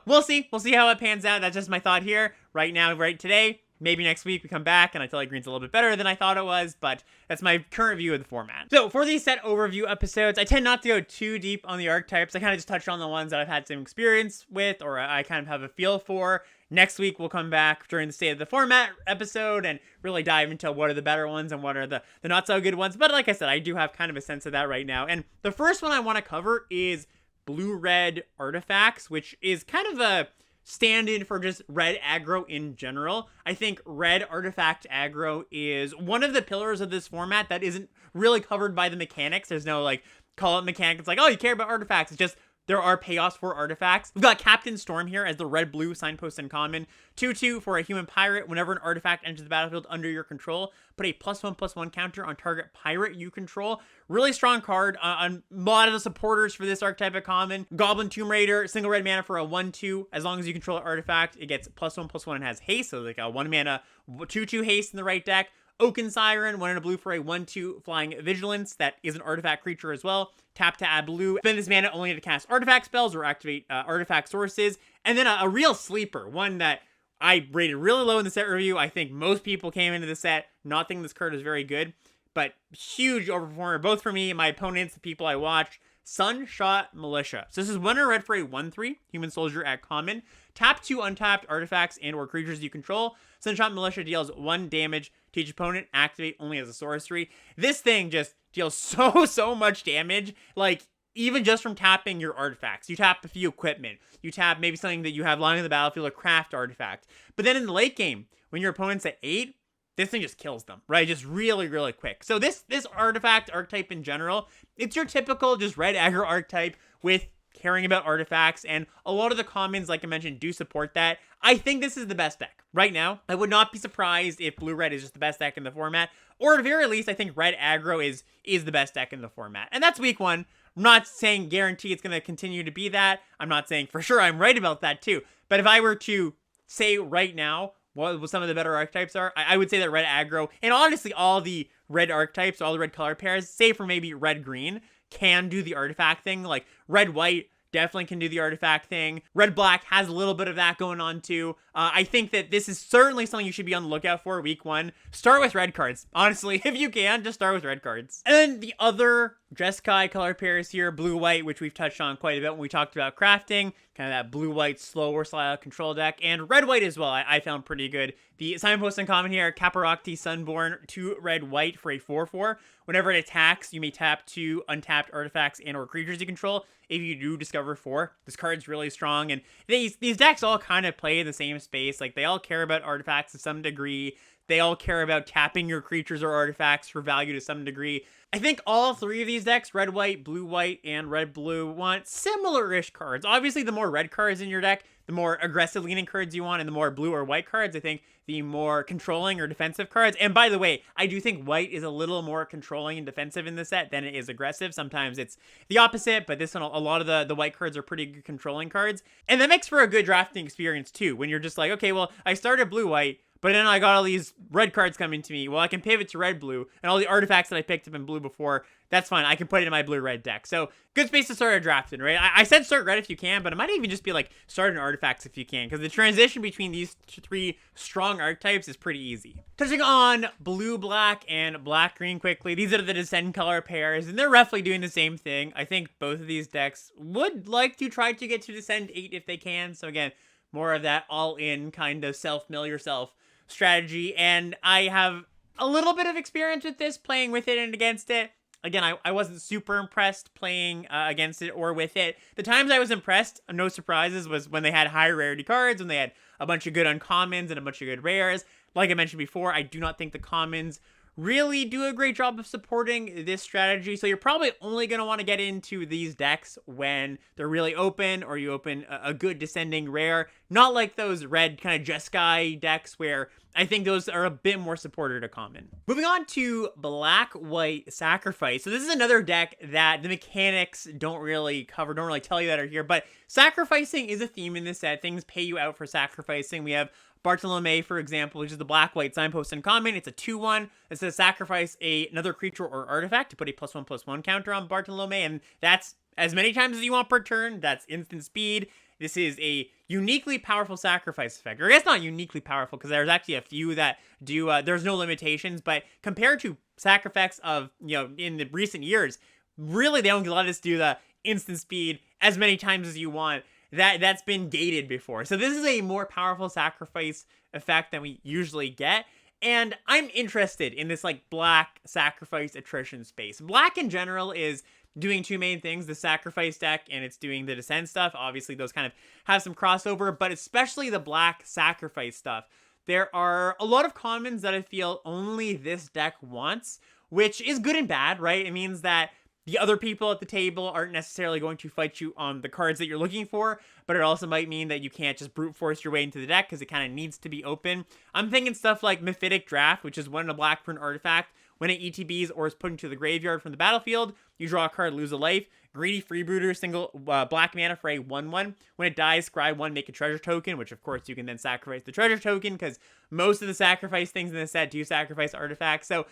we'll see. We'll see how it pans out. That's just my thought here, right now, right today. Maybe next week we come back and I feel like green's a little bit better than I thought it was, but that's my current view of the format. So for these set overview episodes, I tend not to go too deep on the archetypes. I kind of just touch on the ones that I've had some experience with or I kind of have a feel for. Next week we'll come back during the state of the format episode and really dive into what are the better ones and what are the not so good ones. But like I said, I do have kind of a sense of that right now. And the first one I want to cover is blue-red artifacts, which is kind of a stand-in for just red aggro in general. I think red artifact aggro is one of the pillars of this format that isn't really covered by the mechanics. There's no call it mechanic. It's like, oh, you care about artifacts. It's just there are payoffs for artifacts. We've got Captain Storm here as the red-blue signpost in common. 2/2 for a human pirate. Whenever an artifact enters the battlefield under your control, put a +1/+1 counter on target pirate you control. Really strong card on a lot of the supporters for this archetype of common. Goblin Tomb Raider, single red mana for a 1/2. As long as you control an artifact, it gets +1/+1 and has haste. So like a 1 mana 2/2 haste in the right deck. Oaken Siren, 1 and a blue for a 1/2 flying vigilance. That is an artifact creature as well. Tap to add blue. Spend this mana only to cast artifact spells or activate artifact sources. And then a real sleeper, one that I rated really low in the set review. I think most people came into the set not thinking this card is very good, but huge overperformer, both for me and my opponents, the people I watched. Sunshot Militia. So this is 1 red for a 1/3 human soldier at common. Tap 2 untapped artifacts and or creatures you control. Sunshot Militia deals 1 damage to each opponent. Activate only as a sorcery. This thing just deals so much damage. Like, even just from tapping your artifacts. You tap a few equipment. You tap maybe something that you have lying on the battlefield, a craft artifact. But then in the late game, when your opponent's at 8, this thing just kills them, right? Just really quick. So this artifact archetype in general, it's your typical just red aggro archetype with caring about artifacts, and a lot of the commons, like I mentioned, do support that. I think this is the best deck. Right now, I would not be surprised if blue-red is just the best deck in the format, or at the very least, I think red aggro is the best deck in the format. And that's week 1. I'm not saying guarantee it's going to continue to be that. I'm not saying for sure I'm right about that too. But if I were to say right now what some of the better archetypes are, I would say that red aggro, and honestly all the red archetypes, all the red color pairs, save for maybe red-green, can do the artifact thing. Like red-white definitely can do the artifact thing. Red-black has a little bit of that going on too. I think that this is certainly something you should be on the lookout for week 1. Start with red cards. Honestly, if you can, just start with red cards. And then the other Jeskai color pairs here, blue-white, which we've touched on quite a bit when we talked about crafting, kind of that blue-white slower style control deck, and red-white as well, I found pretty good. The signpost in common here, Caparocti Sunborn, 2 red-white for a 4/4. Whenever it attacks, you may tap 2 untapped artifacts and or creatures you control. If you do discover 4, this card's really strong, and these decks all kind of play in the same space. Like, they all care about artifacts to some degree. They all care about tapping your creatures or artifacts for value to some degree. I think all 3 of these decks, red-white, blue-white, and red-blue, want similar-ish cards. Obviously, the more red cards in your deck, the more aggressive-leaning cards you want, and the more blue or white cards, I think, the more controlling or defensive cards. And by the way, I do think white is a little more controlling and defensive in the set than it is aggressive. Sometimes it's the opposite, but this one, a lot of the white cards are pretty good controlling cards. And that makes for a good drafting experience, too, when you're just like, okay, well, I started blue-white, but then I got all these red cards coming to me. Well, I can pivot to red-blue, and all the artifacts that I picked up in blue before, that's fine. I can put it in my blue-red deck. So, good space to start a drafting, right? I said start red if you can, but it might even just be like start an artifacts if you can, because the transition between these 3 strong archetypes is pretty easy. Touching on blue-black and black-green quickly, these are the Descend color pairs, and they're roughly doing the same thing. I think both of these decks would like to try to get to Descend 8 if they can. So, again, more of that all-in kind of self-mill yourself strategy, and I have a little bit of experience with this, playing with it and against it. Again, I wasn't super impressed playing against it or with it. The times I was impressed, no surprises, was when they had high rarity cards, when they had a bunch of good uncommons and a bunch of good rares. Like I mentioned before, I do not think the commons really do a great job of supporting this strategy, so you're probably only going to want to get into these decks when they're really open, or you open a good descending rare, not like those red kind of Jeskai decks where I think those are a bit more supported to common. Moving on to black-white sacrifice. So this is another deck that the mechanics don't really cover, don't really tell you that are here, but sacrificing is a theme in this set. Things pay you out for sacrificing. We have Bartolome, for example, which is the black-white signpost uncommon. It's a 2/1. It says sacrifice another creature or artifact to put a +1/+1 counter on Bartolome, and that's as many times as you want per turn. That's instant speed. This is a uniquely powerful sacrifice effect. Or I guess not uniquely powerful, because there's actually a few that do, there's no limitations, but compared to sac effects of, in the recent years, really they don't let us do the instant speed as many times as you want. That's been gated before. So this is a more powerful sacrifice effect than we usually get. And I'm interested in this like black sacrifice attrition space. Black in general is doing two main things, the sacrifice deck, and it's doing the descent stuff. Obviously those kind of have some crossover, but especially the black sacrifice stuff. There are a lot of commons that I feel only this deck wants, which is good and bad, right? It means that the other people at the table aren't necessarily going to fight you on the cards that you're looking for, but it also might mean that you can't just brute force your way into the deck because it kind of needs to be open. I'm thinking stuff like Mephitic Draft, which is 1 in a black for an artifact. When it ETBs or is put into the graveyard from the battlefield, you draw a card, lose a life. Greedy Freebooter, single black mana for a 1/1. When it dies, scry 1, make a treasure token, which of course you can then sacrifice the treasure token because most of the sacrifice things in the set do sacrifice artifacts. So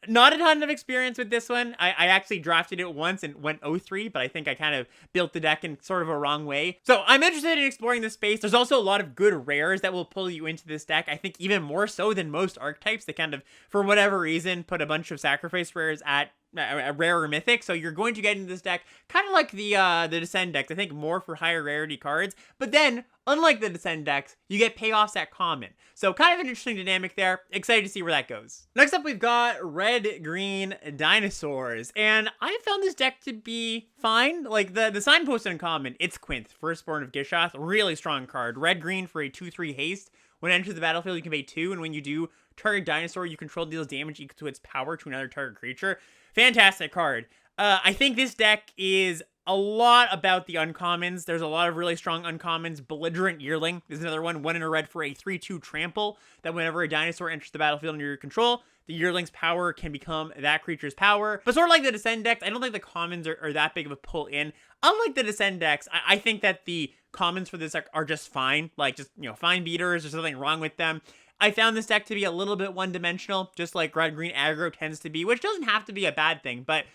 not a ton of experience with this one. I actually drafted it once and went 0-3, but I think I kind of built the deck in sort of a wrong way. So I'm interested in exploring this space. There's also a lot of good rares that will pull you into this deck. I think even more so than most archetypes. They kind of, for whatever reason, put a bunch of sacrifice rares at a rare or mythic, so you're going to get into this deck kind of like the Descend decks. I think more for higher rarity cards, but then unlike the Descend decks, you get payoffs at common. So kind of an interesting dynamic there. Excited to see where that goes. Next up, we've got red-green dinosaurs, and I found this deck to be fine. Like the signpost uncommon, it's Quinth, Firstborn of Gishath, really strong card. Red-green for a 2/3 haste. When it enters the battlefield, you can pay 2, and when you do, target dinosaur you control deals damage equal to its power to another target creature. Fantastic card. I think this deck is a lot about the uncommons. There's a lot of really strong uncommons. Belligerent Yearling is another one. 1 in a red for a 3/2 trample. That whenever a dinosaur enters the battlefield under your control, the Yearling's power can become that creature's power. But sort of like the Descend decks, I don't think the commons are that big of a pull in. Unlike the Descend decks, I think that the commons for this deck are just fine. Like, just, fine beaters. There's nothing wrong with them. I found this deck to be a little bit one-dimensional, just like red-green aggro tends to be, which doesn't have to be a bad thing, but,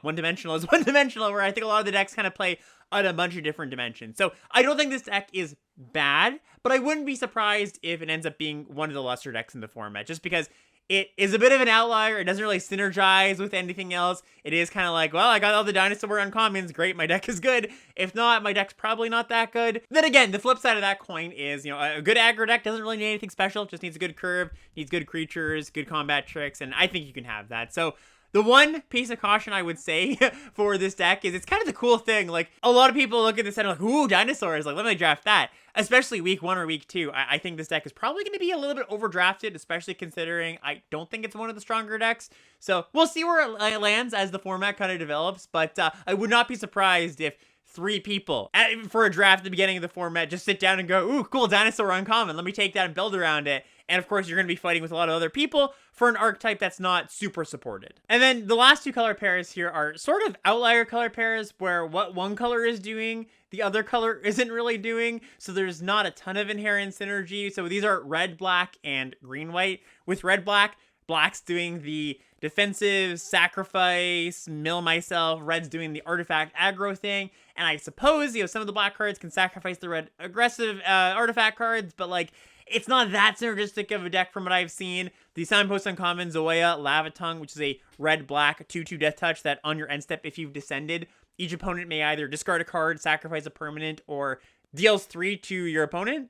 one-dimensional is one-dimensional, where I think a lot of the decks kind of play on a bunch of different dimensions. So I don't think this deck is bad, but I wouldn't be surprised if it ends up being one of the lesser decks in the format, just because it is a bit of an outlier. It doesn't really synergize with anything else. It is kind of like, well, I got all the dinosaur uncommons. Great, my deck is good. If not, my deck's probably not that good. Then again, the flip side of that coin is, a good aggro deck doesn't really need anything special. Just needs a good curve, needs good creatures, good combat tricks, and I think you can have that. So the one piece of caution I would say for this deck is it's kind of the cool thing. Like, a lot of people look at this and are like, ooh, dinosaurs. Like, let me draft that. Especially week 1 or week 2. I think this deck is probably going to be a little bit overdrafted, especially considering I don't think it's one of the stronger decks. So we'll see where it lands as the format kind of develops. But I would not be surprised if 3 people for a draft at the beginning of the format just sit down and go, ooh, cool, dinosaur uncommon. Let me take that and build around it. And of course, you're going to be fighting with a lot of other people for an archetype that's not super supported. And then the last 2 color pairs here are sort of outlier color pairs where what one color is doing, the other color isn't really doing. So there's not a ton of inherent synergy. So these are red, black, and green, white. With red, black, black's doing the defensive, sacrifice, mill myself. Red's doing the artifact aggro thing. And I suppose, some of the black cards can sacrifice the red aggressive artifact cards, but like, it's not that synergistic of a deck from what I've seen. The signpost uncommon, Zoea, Lavatongue, which is a red-black 2/2 death touch that on your end step, if you've descended, each opponent may either discard a card, sacrifice a permanent, or deals 3 to your opponent.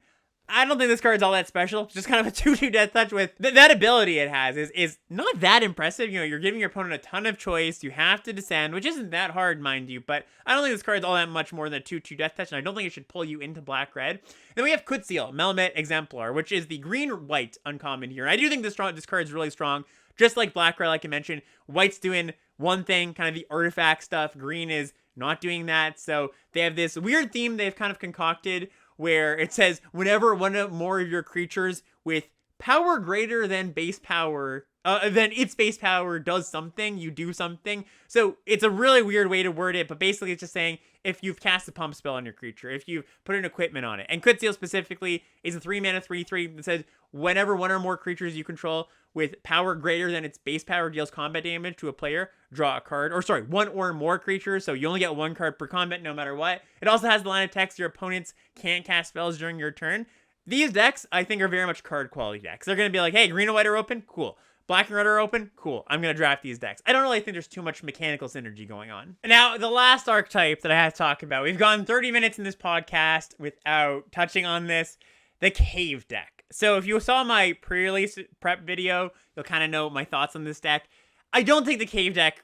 I don't think this card's all that special. Just kind of a 2/2 death touch with that ability it has is not that impressive. You're giving your opponent a ton of choice. You have to descend, which isn't that hard, mind you, but I don't think this card's all that much more than a 2/2 death touch, and I don't think it should pull you into black-red. Then we have Kutsil, Melmet Exemplar, which is the green-white uncommon here. And I do think this card is really strong, just like black-red, like I mentioned. White's doing one thing, kind of the artifact stuff. Green is not doing that, so they have this weird theme they've kind of concocted where it says whenever one or more of your creatures with power greater than base power, then its base power does something, you do something. So it's a really weird way to word it, but basically it's just saying if you've cast a pump spell on your creature, if you've put an equipment on it. And Crit Seal specifically is a 3-mana 3/3 that says whenever one or more creatures you control with power greater than its base power deals combat damage to a player, draw a card. Or sorry, one or more creatures, so you only get 1 card per combat no matter what. It also has the line of text, your opponents can't cast spells during your turn. These decks, I think, are very much card quality decks. They're going to be like, hey, green and white are open? Cool. Black and red are open? Cool. I'm going to draft these decks. I don't really think there's too much mechanical synergy going on. Now, the last archetype that I have to talk about, we've gone 30 minutes in this podcast without touching on this, the Cave deck. So if you saw my pre-release prep video, you'll kind of know my thoughts on this deck. I don't think the Cave deck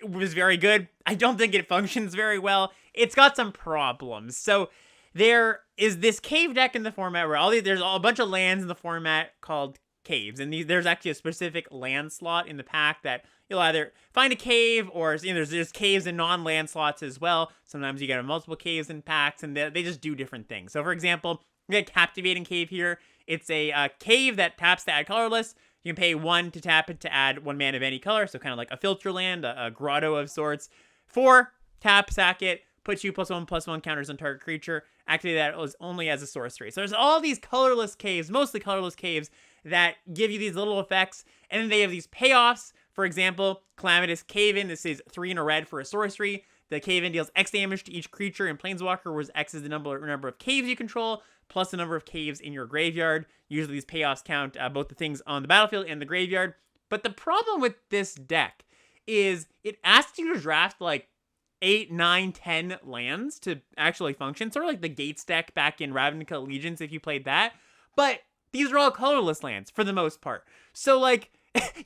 was very good. I don't think it functions very well. It's got some problems. So there is this Cave deck in the format where there's a bunch of lands in the format called caves, and there's actually a specific land slot in the pack that you'll either find a cave, or there's caves and non-land slots as well. Sometimes you get multiple caves in packs, and they just do different things. So for example, we get Captivating Cave here. It's a cave that taps to add colorless. You can pay 1 to tap it to add 1 mana of any color, so kind of like a filter land, a grotto of sorts. 4, tap, sack it, put you +1/+1 counters on target creature. Activate that only as a sorcery. So there's all these colorless caves, mostly colorless caves, that give you these little effects, and then they have these payoffs. For example, Calamitous Cave-In. This is 3 in a red for a sorcery. The Cave-In deals X damage to each creature in Planeswalker, whereas X is the number of caves you control, plus the number of caves in your graveyard. Usually these payoffs count both the things on the battlefield and the graveyard. But the problem with this deck is it asks you to draft like 8, 9, 10 lands to actually function. Sort of like the Gates deck back in Ravnica Allegiance if you played that. But these are all colorless lands for the most part. So like,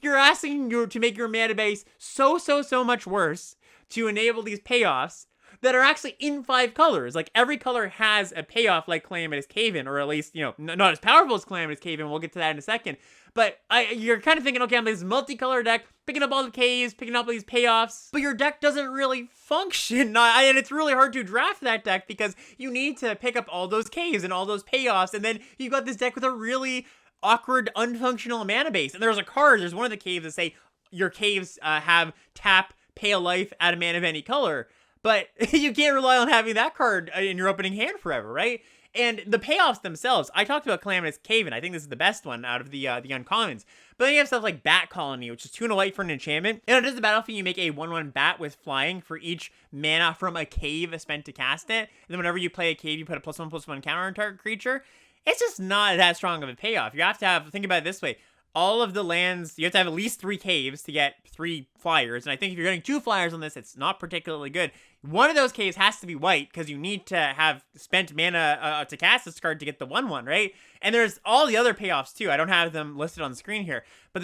you're asking to make your mana base so much worse to enable these payoffs that are actually in 5 colors. Like, every color has a payoff like Calamitous Cave-In, or at least, not as powerful as Calamitous Cave-In. We'll get to that in a second. But you're kind of thinking, okay, I'm this multicolor deck, picking up all the caves, picking up all these payoffs, but your deck doesn't really function. And it's really hard to draft that deck because you need to pick up all those caves and all those payoffs, and then you've got this deck with a really awkward, unfunctional mana base. And there's one of the caves that say your caves have tap, pay a life, add a mana of any color, but you can't rely on having that card in your opening hand forever, right? And the payoffs themselves, I talked about Calamitous Cave-In. I think this is the best one out of the uncommons. But then you have stuff like Bat Colony, which is 2 and a white for an enchantment. And it does the battlefield, you make a 1/1 bat with flying for each mana from a cave spent to cast it. And then whenever you play a cave, you put a +1/+1 counter on target creature. It's just not that strong of a payoff. You have to think about it this way. All of the lands, you have to have at least 3 caves to get 3 flyers. And I think if you're getting 2 flyers on this, it's not particularly good. One of those caves has to be white because you need to have spent mana to cast this card to get the 1/1, right? And there's all the other payoffs too. I don't have them listed on the screen here, but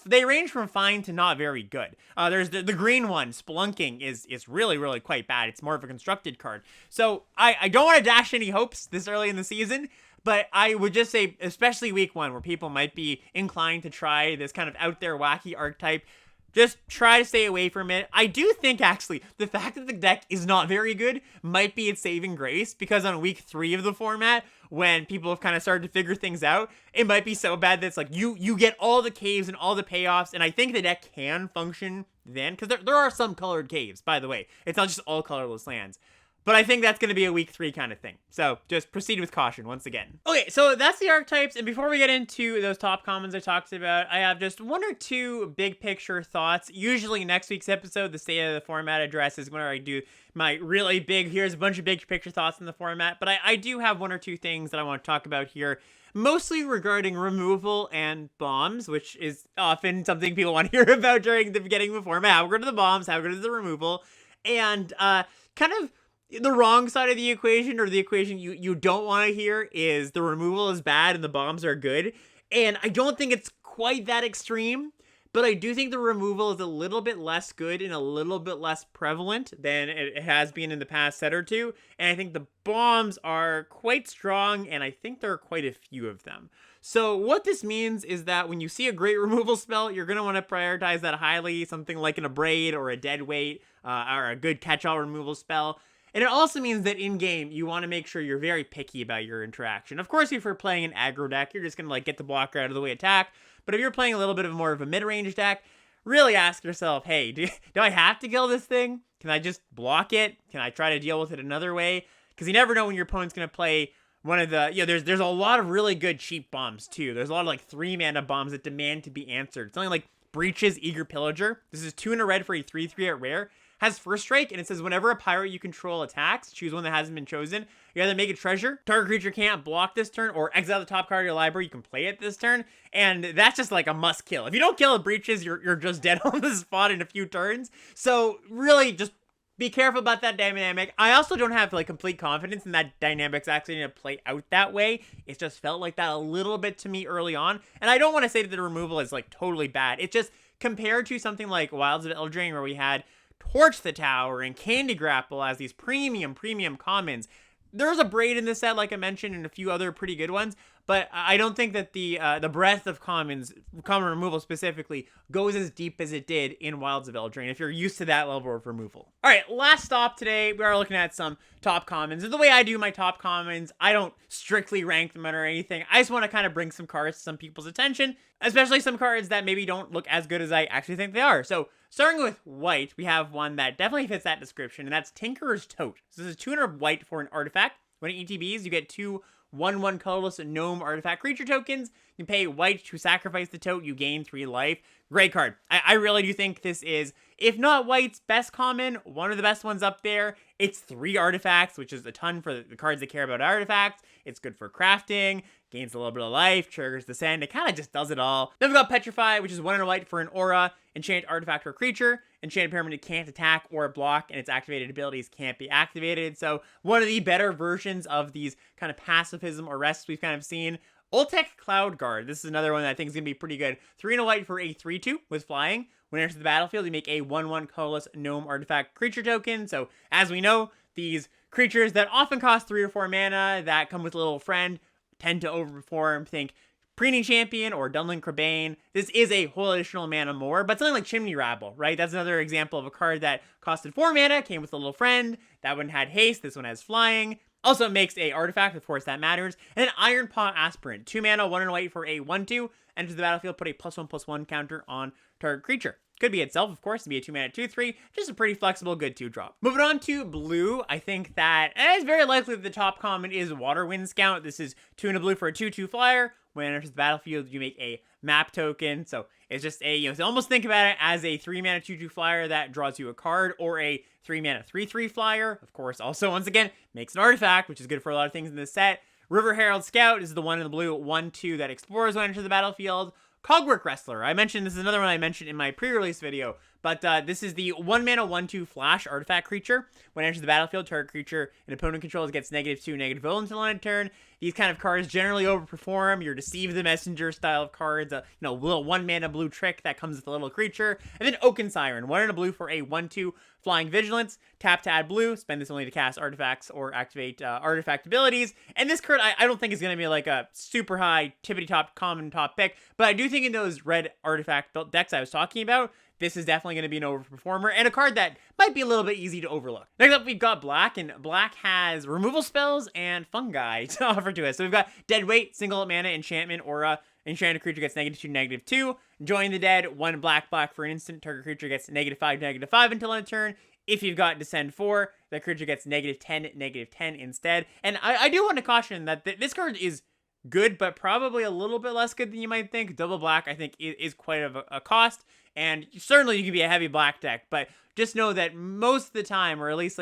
they range from fine to not very good. There's the green one, Spelunking, is really quite bad. It's more of a constructed card. So I don't want to dash any hopes this early in the season, but I would just say, especially week 1, where people might be inclined to try this kind of out there wacky archetype, just try to stay away from it. I do think, actually, the fact that the deck is not very good might be its saving grace, because on week 3 of the format, when people have kind of started to figure things out, it might be so bad that it's like, you get all the caves and all the payoffs, and I think the deck can function then, because there are some colored caves, by the way. It's not just all colorless lands. But I think that's going to be a week 3 kind of thing. So just proceed with caution once again. Okay, so that's the archetypes. And before we get into those top commons I talked about, I have just 1 or 2 big picture thoughts. Usually next week's episode, the state of the format address, is where I do my really big, here's a bunch of big picture thoughts in the format. But I do have 1 or 2 things that I want to talk about here, mostly regarding removal and bombs, which is often something people want to hear about during the beginning of the format. How good are the bombs? How good is the removal? And kind of the wrong side of the equation, or the equation you don't want to hear, is the removal is bad and the bombs are good. And I don't think it's quite that extreme, but I do think the removal is a little bit less good and a little bit less prevalent than it has been in the past set or two. And I think the bombs are quite strong, and I think there are quite a few of them. So what this means is that when you see a great removal spell, you're going to want to prioritize that highly, something like an Abrade or a Deadweight, or a good catch-all removal spell. And it also means that in-game, you want to make sure you're very picky about your interaction. Of course, if you're playing an aggro deck, you're just going to get the blocker out of the way attack. But if you're playing a little bit of more of a mid-range deck, really ask yourself, hey, do I have to kill this thing? Can I just block it? Can I try to deal with it another way? Because you never know when your opponent's going to play one of the, there's a lot of really good cheap bombs too. There's a lot of like 3-mana bombs that demand to be answered. Something like Breach's Eager Pillager. This is 2 in a red for a 3/3 at rare. Has first strike, and it says whenever a pirate you control attacks, choose one that hasn't been chosen. You either make a treasure, target creature can't block this turn, or exile the top card of your library, you can play it this turn. And that's just like a must kill. If you don't kill Breaches, you're just dead on the spot in a few turns. So really just be careful about that dynamic. I also don't have like complete confidence in that dynamic's actually going to play out that way. It just felt like that a little bit to me early on. And I don't want to say that the removal is like totally bad. It's just compared to something like Wilds of Eldraine where we had Torch the Tower and Candy Grapple as these premium commons. There's a Braid in this set, like I mentioned, and a few other pretty good ones, but I don't think that the breadth of common removal specifically, goes as deep as it did in Wilds of Eldraine, if you're used to that level of removal. All right, last stop today, we are looking at some top commons. And the way I do my top commons, I don't strictly rank them or anything. I just want to kind of bring some cards to some people's attention, especially some cards that maybe don't look as good as I actually think they are. So starting with white, we have one that definitely fits that description, and that's Tinkerer's Tote. So this is 200 white for an artifact. When it ETBs, you get 2 1/1 colorless gnome artifact creature tokens. You pay white to sacrifice the tote, you gain 3 life. Great card. I really do think this is, if not white's best common, one of the best ones up there. It's 3 artifacts, which is a ton for the cards that care about artifacts. It's good for crafting, gains a little bit of life, triggers the send. It kind of just does it all. Then we've got Petrify, which is 1 and a white for an aura, enchant artifact or creature. Enchanted permanent can't attack or block, and its activated abilities can't be activated. So one of the better versions of these kind of pacifism arrests we've kind of seen. Ultec Cloud Guard. This is another one that I think is going to be pretty good. 3 and a white for a 3/2 with flying. When it enters the battlefield, you make a 1/1 colorless gnome artifact creature token. So as we know, these creatures that often cost 3 or 4 mana that come with a little friend tend to overperform. Think Preening Champion or Dunlin Crabane. This is a whole additional mana more, but something like Chimney Rabble, right? That's another example of a card that costed 4 mana, came with a little friend. That one had haste, this one has flying. Also makes a artifact, of course, that matters. And then Iron Paw Aspirant. 2 mana, 1 and a white for a 1/2. Enters the battlefield, put a +1/+1 counter on target creature. Could be itself, of course, to be a 2 mana 2/3. Just a pretty flexible, good 2-drop. Moving on to blue, I think that it is very likely that the top common is Waterwind Scout. This is 2 and a blue for a 2/2 flyer. When it enters the battlefield, you make a map token. So it's just a, so almost think about it as a 3 mana 2/2 flyer that draws you a card, or a 3 mana 3/3 flyer. Of course, also, once again, makes an artifact, which is good for a lot of things in this set. River Herald Scout is the 1 in the blue 1/2 that explores when it enters the battlefield. Cogwork Wrestler. I mentioned, this is another one I mentioned in my pre-release video, but this is the 1 mana 1/2 flash artifact creature. When it enters the battlefield, target creature an opponent controls gets -2, -0 until end of turn. These kind of cards generally overperform your Deceive the Messenger style of cards, little 1 mana blue trick that comes with a little creature. And then Oaken Siren, 1 in a blue for a 1/2 flying vigilance. Tap to add blue, spend this only to cast artifacts or activate artifact abilities. And this card, I don't think is going to be like a super high tippity top common top pick, but I do think in those red artifact built decks I was talking about, this is definitely going to be an overperformer, and a card that might be a little bit easy to overlook. Next up, we've got black, and black has removal spells and fungi to offer to us. So we've got Deadweight, single mana enchantment aura. Enchanted creature gets -2, -2. Join the Dead, 1 black for an instant. Target creature gets -5, -5 until end of turn. If you've got Descend 4, that creature gets -10, -10 instead. And I do want to caution that this card is good, but probably a little bit less good than you might think. Double black, I think, is quite a cost. And certainly you can be a heavy black deck, but just know that most of the time, or at least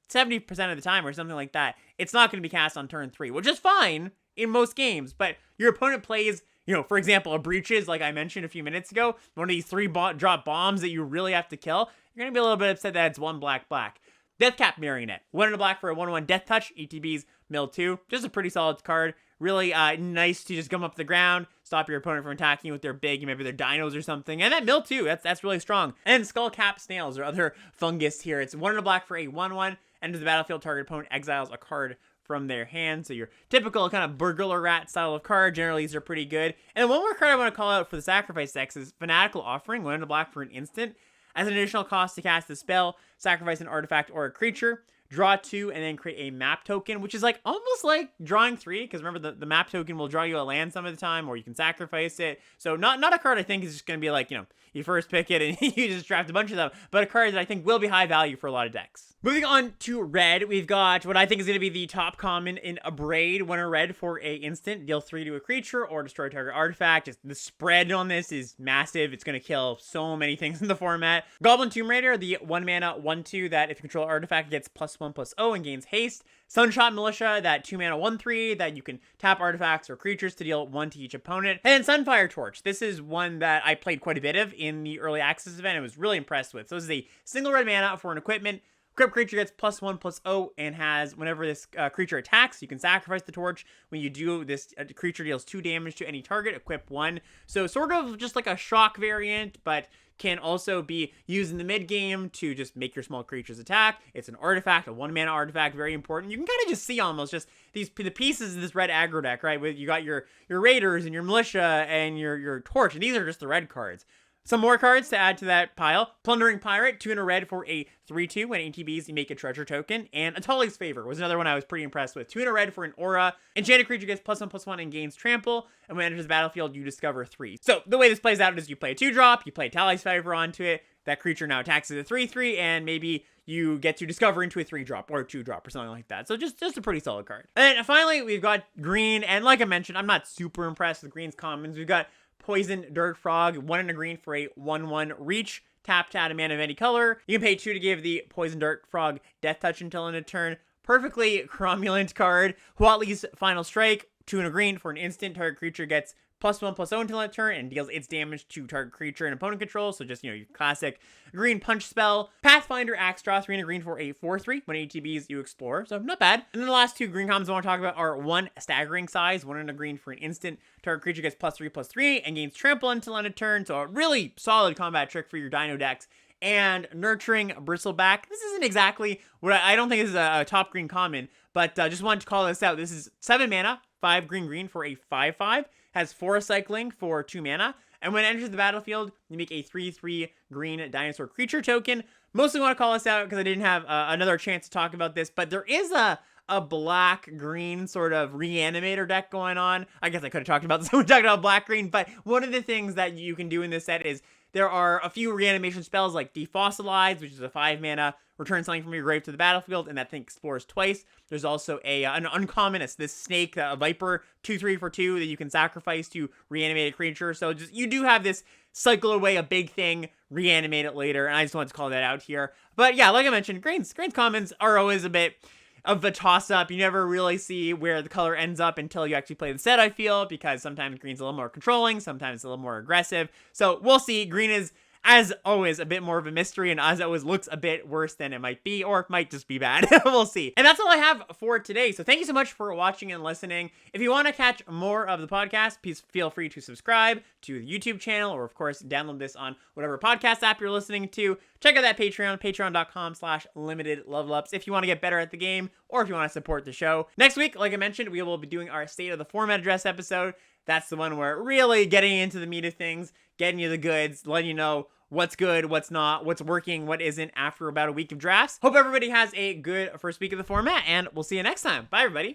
70% of the time or something like that, it's not going to be cast on turn 3, which is fine in most games. But your opponent plays, for example, a Breaches, like I mentioned a few minutes ago, one of these 3-drop bombs that you really have to kill. You're going to be a little bit upset that it's 1 black. Deathcap Marionette, 1 and a black for a 1/1 Death Touch, ETBs, mill 2. Just a pretty solid card. Really nice to just come up the ground, stop your opponent from attacking you with their big, maybe their dinos or something. And that mill too, that's really strong. And Skullcap Snails or other fungus here. It's 1 and a black for a 1/1. Enters the battlefield, target opponent exiles a card from their hand. So your typical kind of burglar rat style of card. Generally, these are pretty good. And one more card I want to call out for the sacrifice decks is Fanatical Offering, 1 and a black for an instant. As an additional cost to cast the spell, sacrifice an artifact or a creature. draw 2, and then create a map token, which is like almost like drawing 3, because remember the map token will draw you a land some of the time, or you can sacrifice it. So not a card I think is just going to be like, you first pick it and you just draft a bunch of them, but a card that I think will be high value for a lot of decks. Moving on to red, we've got what I think is going to be the top common in Abrade. When a red for a instant, deal 3 to a creature or destroy target artifact. Just the spread on this is massive. It's going to kill so many things in the format. Goblin Tomb Raider, the 1 mana 1/2 that if you control artifact gets +1/+0 and gains haste. Sunshot Militia, that 2 mana 1/3 that you can tap artifacts or creatures to deal 1 to each opponent. And then Sunfire Torch. This is one that I played quite a bit of in the early access event. I was really impressed with. So this is a single red mana for an equipment. Equipped creature gets +1/+0 and has, whenever this creature attacks, you can sacrifice the torch. When you do, this creature deals 2 damage to any target, equip 1. So sort of just like a shock variant, but can also be used in the mid game to just make your small creatures attack. It's an artifact, a 1 mana artifact, very important. You can kind of just see almost just the pieces of this red aggro deck, right? With you got your raiders and your militia and your torch, and these are just the red cards. Some more cards to add to that pile. Plundering Pirate, 2 in a red for a 3/2. When ATBs, you make a treasure token. And Atali's Favor was another one I was pretty impressed with. 2 in a red for an aura. Enchanted creature gets +1/+1 and gains trample. And when it enters the battlefield, you discover 3. So the way this plays out is you play a 2-drop, you play Atali's Favor onto it. That creature now attacks as a 3/3, and maybe you get to discover into a 3-drop or a 2-drop or something like that. So just a pretty solid card. And then finally, we've got green. And like I mentioned, I'm not super impressed with green's commons. We've got Poison Dirt Frog, 1 in a green for a 1/1 reach. Tap to add a mana of any color. You can pay 2 to give the Poison Dirt Frog Death Touch until end of turn. Perfectly cromulent card. Huatli's Final Strike, 2 in a green for an instant. Target creature gets +1/+0 until end of turn and deals its damage to target creature and opponent control. So just, your classic green punch spell. Pathfinder Axe Draw, 3 in a green for a 4/3. When ATBs, you explore. So not bad. And then the last 2 green commons I want to talk about are 1 Staggering Size, 1 in a green for an instant. Target creature gets +3/+3 and gains trample until end of turn. So a really solid combat trick for your dino decks. And Nurturing Bristleback. This isn't exactly what I don't think this is a top green common, but just wanted to call this out. This is 7 mana, 5 green for a 5/5. Has 4 cycling for 2 mana. And when it enters the battlefield, you make a 3/3 green dinosaur creature token. Mostly want to call this out because I didn't have another chance to talk about this, but there is a black-green sort of reanimator deck going on. I guess I could have talked about this when we talked about black-green, but one of the things that you can do in this set is there are a few reanimation spells like Defossilize, which is a 5 mana, return something from your grave to the battlefield, and that thing explores twice. There's also an uncommon, it's this snake, a viper, 2/3 for 2 that you can sacrifice to reanimate a creature. So just you do have this cycle away a big thing, reanimate it later, and I just wanted to call that out here. But yeah, like I mentioned, green's commons are always a bit of a toss-up. You never really see where the color ends up until you actually play the set, I feel, because sometimes green's a little more controlling, sometimes a little more aggressive. So we'll see. Green is, as always, a bit more of a mystery, and as always looks a bit worse than it might be, or it might just be bad. We'll see. And that's all I have for today. So thank you so much for watching and listening. If you want to catch more of the podcast, please feel free to subscribe to the YouTube channel, or of course, download this on whatever podcast app you're listening to. Check out that Patreon, patreon.com/limitedlevelups if you want to get better at the game, or if you want to support the show. Next week, like I mentioned, we will be doing our State of the Format Address episode. That's the one where really getting into the meat of things, getting you the goods, letting you know what's good, what's not, what's working, what isn't after about a week of drafts. Hope everybody has a good first week of the format, and we'll see you next time. Bye, everybody.